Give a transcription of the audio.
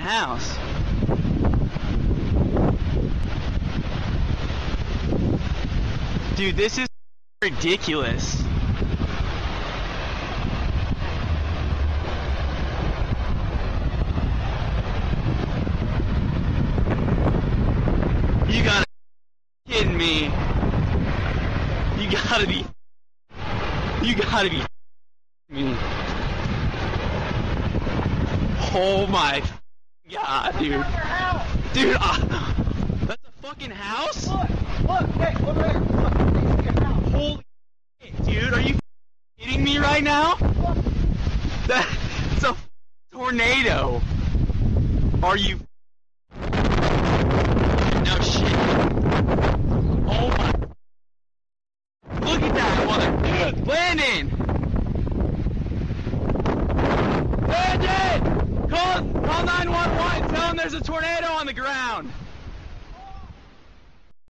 house. Dude, this is ridiculous. You gotta be kidding me. You gotta be me. Oh my god, dude. Dude, that's a fucking house? Look, hey, over there. Look, holy shit, dude, are you kidding me right now? That's a tornado. Are you? No shit. Oh my. Look at that mother. Landon! Landon! Call 911. Tell them there's a tornado on the ground.